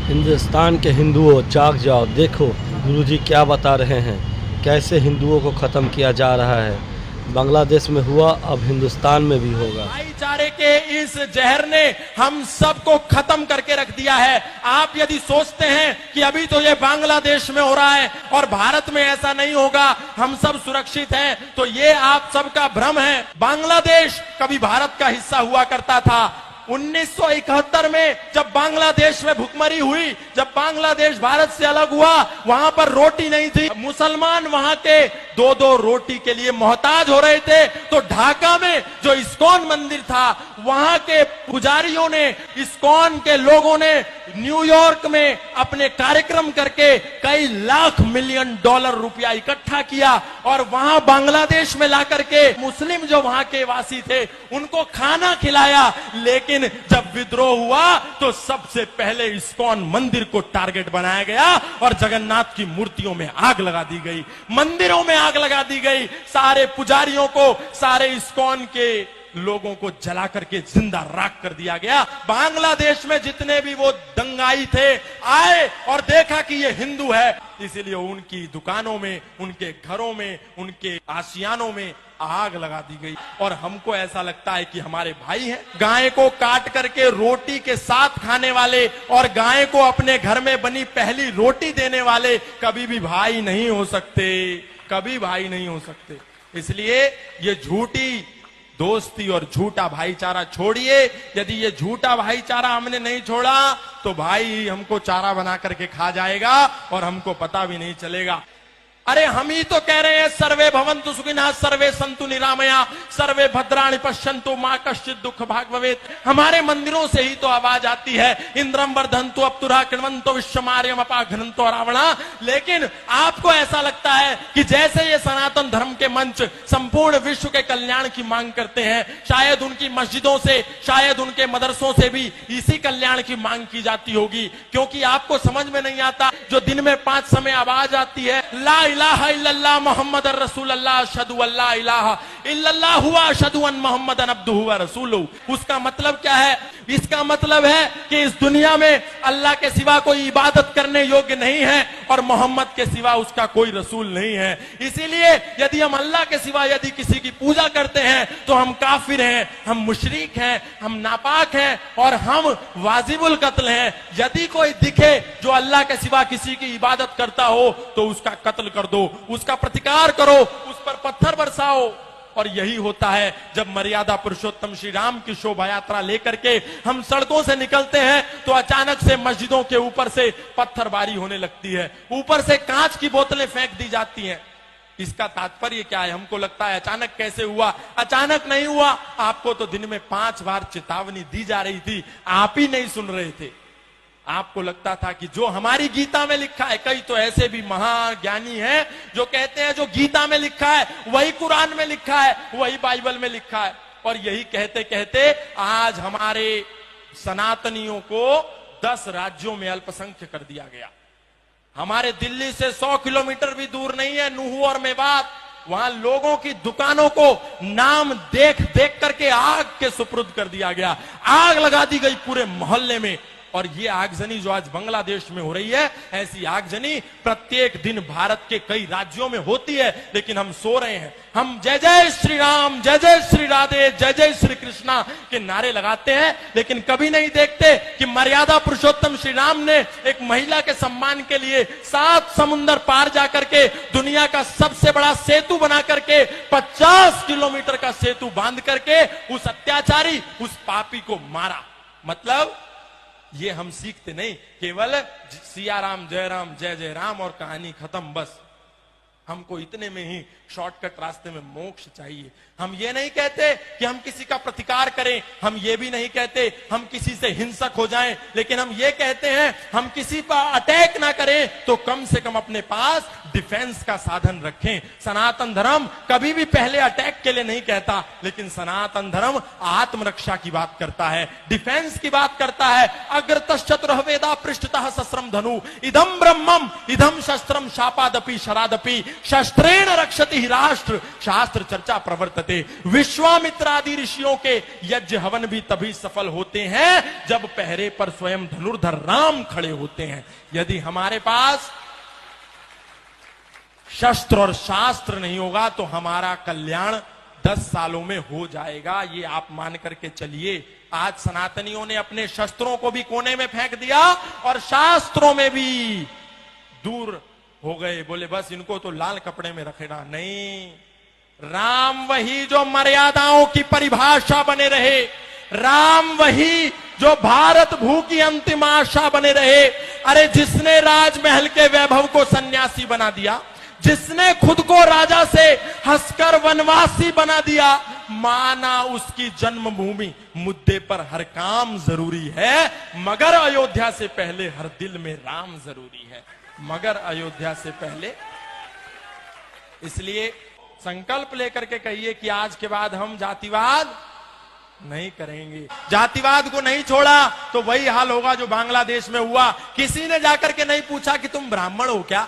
हिंदुस्तान के हिंदुओं जाग जाओ, देखो गुरुजी क्या बता रहे हैं, कैसे हिंदुओं को ख़त्म किया जा रहा है। बांग्लादेश में हुआ, अब हिंदुस्तान में भी होगा। भाईचारे के इस जहर ने हम सबको खत्म करके रख दिया है। आप यदि सोचते हैं कि अभी तो ये बांग्लादेश में हो रहा है और भारत में ऐसा नहीं होगा, हम सब सुरक्षित हैं, तो ये आप सबका भ्रम है। बांग्लादेश कभी भारत का हिस्सा हुआ करता था। 1971 में जब बांग्लादेश में भुखमरी हुई, जब बांग्लादेश भारत से अलग हुआ, वहां पर रोटी नहीं थी। मुसलमान वहां के दो दो रोटी के लिए मोहताज हो रहे थे। तो ढाका में जो इस्कॉन मंदिर था, वहां के पुजारियों ने, इस्कॉन के लोगों ने न्यूयॉर्क में अपने कार्यक्रम करके कई लाख मिलियन डॉलर रुपया इकट्ठा किया और वहां बांग्लादेश में ला करके मुस्लिम जो वहां के वासी थे उनको खाना खिलाया। लेकिन जब विद्रोह हुआ तो सबसे पहले इस्कॉन मंदिर को टारगेट बनाया गया और जगन्नाथ की मूर्तियों में आग लगा दी गई, मंदिरों में आग लगा दी गई, सारे पुजारियों को, सारे इस्कॉन के लोगों को जला करके जिंदा राख कर दिया गया। बांग्लादेश में जितने भी वो दंगाई थे आए और देखा कि ये हिंदू है, इसीलिए उनकी दुकानों में, उनके घरों में, उनके आशियानों में आग लगा दी गई। और हमको ऐसा लगता है कि हमारे भाई हैं। गाय को काट करके रोटी के साथ खाने वाले और गाय को अपने घर में बनी पहली रोटी देने वाले कभी भी भाई नहीं हो सकते, कभी भाई नहीं हो सकते। इसलिए ये झूठी दोस्ती और झूठा भाईचारा छोड़िए। यदि ये झूठा भाईचारा हमने नहीं छोड़ा तो भाई हमको चारा बना करके खा जाएगा और हमको पता भी नहीं चलेगा। अरे हम ही तो कह रहे हैं सर्वे भवन्तु सुखिनः, सर्वे सन्तु निरामया, सर्वे भद्राणि पश्यन्तु मा कश्चित् दुःख भाग् भवेत्। हमारे मंदिरों से ही तो आवाज आती है, इंद्रम वर्धन्तु अप्तुरः कृण्वन्तो विश्वमार्यम् अपाघ्नन्तो रावणा। लेकिन आपको ऐसा लगता है कि जैसे ये सनातन धर्म के मंच संपूर्ण विश्व के कल्याण की मांग करते हैं, शायद उनकी मस्जिदों से, शायद उनके मदरसों से भी इसी कल्याण की मांग की जाती होगी। क्योंकि आपको समझ में नहीं आता, जो दिन में 5 समय आवाज आती है, ला इलाहा इल्लल्लाह मुहम्मद रसूलुल्लाह अशहदु अल्ला इलाहा इल्लल्लाह हुवा अशहदु अन मुहम्मदन अब्दुहु व रसूलुहु। उसका मतलब क्या है? इसका मतलब है कि इस दुनिया में अल्लाह के सिवा कोई इबादत करने योग्य नहीं है और मोहम्मद के सिवा उसका कोई रसूल नहीं है। इसीलिए यदि हम अल्लाह के सिवा यदि किसी की पूजा करते हैं तो हम काफिर हैं, हम मुशरिक हैं, हम नापाक हैं और हम वाजिबुल कत्ल हैं। यदि कोई दिखे जो अल्लाह के सिवा किसी की इबादत करता हो तो उसका कत्ल कर दो, उसका प्रतिकार करो, उस पर पत्थर बरसाओ। और यही होता है जब मर्यादा पुरुषोत्तम श्री राम की शोभा यात्रा लेकर के हम सड़कों से निकलते हैं तो अचानक से मस्जिदों के ऊपर से पत्थरबारी होने लगती है, ऊपर से कांच की बोतलें फेंक दी जाती हैं। इसका तात्पर्य क्या है? हमको लगता है अचानक कैसे हुआ? अचानक नहीं हुआ। आपको तो दिन में 5 बार चेतावनी दी जा रही थी, आप ही नहीं सुन रहे थे। आपको लगता था कि जो हमारी गीता में लिखा है, कई तो ऐसे भी महाज्ञानी हैं जो कहते हैं जो गीता में लिखा है वही कुरान में लिखा है, वही बाइबल में लिखा है। और यही कहते कहते आज हमारे सनातनियों को 10 राज्यों में अल्पसंख्य कर दिया गया। हमारे दिल्ली से 100 किलोमीटर भी दूर नहीं है नूह और मेवात, वहां लोगों की दुकानों को नाम देख देख करके आग के सुपुर्द कर दिया गया, आग लगा दी गई पूरे मोहल्ले में। और ये आगजनी जो आज बांग्लादेश में हो रही है, ऐसी आगजनी प्रत्येक दिन भारत के कई राज्यों में होती है, लेकिन हम सो रहे हैं। हम जय जय श्री राम, जय जय श्री राधे, जय जय श्री कृष्णा के नारे लगाते हैं, लेकिन कभी नहीं देखते कि मर्यादा पुरुषोत्तम श्री राम ने एक महिला के सम्मान के लिए 7 समुंदर पार जाकर के दुनिया का सबसे बड़ा सेतु बना करके 50 किलोमीटर का सेतु बांध करके उस अत्याचारी, उस पापी को मारा। मतलब ये हम सीखते नहीं, केवल सिया राम जय जय राम और कहानी खत्म। बस हमको इतने में ही शॉर्टकट रास्ते में मोक्ष चाहिए। हम ये नहीं कहते कि हम किसी का प्रतिकार करें, हम ये भी नहीं कहते हम किसी से हिंसक हो जाएं, लेकिन हम ये कहते हैं हम किसी पर अटैक ना करें तो कम से कम अपने पास डिफेंस का साधन रखें। सनातन धर्म कभी भी पहले अटैक के लिए नहीं कहता, लेकिन सनातन धर्म आत्मरक्षा की बात करता है, डिफेंस की बात करता है। अग्रतश्चतुरः वेदा पृष्ठतः सस्रम धनु, इदम ब्रह्मम इदम शस्त्रम शापादपि शरादपि शस्त्रेण रक्षति राष्ट्र शास्त्र चर्चा प्रवर्तते। विश्वामित्रादि ऋषियों के यज्ञ हवन भी तभी सफल होते हैं जब पहरे पर स्वयं धनुर्धर राम खड़े होते हैं। यदि हमारे पास शस्त्र और शास्त्र नहीं होगा तो हमारा कल्याण 10 सालों में हो जाएगा, ये आप मान करके चलिए। आज सनातनियों ने अपने शस्त्रों को भी कोने में फेंक दिया और शास्त्रों में भी दूर हो गए, बोले बस इनको तो लाल कपड़े में रखेना। नहीं, राम वही जो मर्यादाओं की परिभाषा बने रहे, राम वही जो भारत भू की अंतिम आशा बने रहे। अरे जिसने राजमहल के वैभव को सन्यासी बना दिया, जिसने खुद को राजा से हंसकर वनवासी बना दिया, माना उसकी जन्मभूमि मुद्दे पर हर काम जरूरी है, मगर अयोध्या से पहले हर दिल में राम जरूरी है, मगर अयोध्या से पहले। इसलिए संकल्प लेकर के कहिए कि आज के बाद हम जातिवाद नहीं करेंगे। जातिवाद को नहीं छोड़ा तो वही हाल होगा जो बांग्लादेश में हुआ। किसी ने जाकर के नहीं पूछा कि तुम ब्राह्मण हो क्या,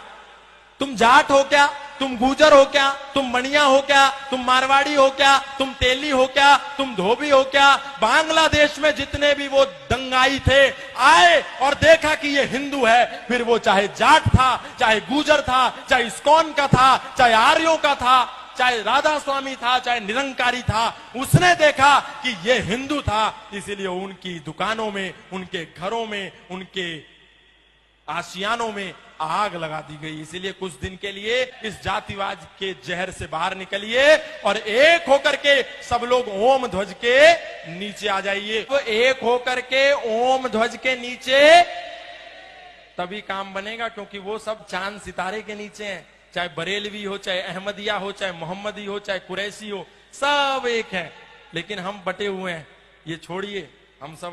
तुम जाट हो क्या, तुम गुजर हो क्या, तुम मणिया हो क्या, तुम मारवाड़ी हो क्या, तुम तेली हो क्या, तुम धोबी हो क्या। बांग्लादेश में जितने भी वो दंगाई थे आए और देखा कि ये हिंदू है, फिर वो चाहे जाट था, चाहे गुजर था, चाहे इस्कॉन का था, चाहे आर्यों का था, चाहे राधा स्वामी था, चाहे निरंकारी था, उसने देखा कि ये हिंदू था। इसीलिए उनकी दुकानों में, उनके घरों में, उनके आशियानों में आग लगा दी गई। इसीलिए कुछ दिन के लिए इस जातिवाद के जहर से बाहर निकलिए और एक होकर के सब लोग ओम ध्वज के नीचे आ जाइए। तो एक होकर के ओम ध्वज के नीचे तभी काम बनेगा, क्योंकि वो सब चांद सितारे के नीचे हैं। चाहे बरेलवी हो, चाहे अहमदिया हो, चाहे मोहम्मदी हो, चाहे कुरैशी हो, सब एक है, लेकिन हम बटे हुए हैं। ये छोड़िए, हम सब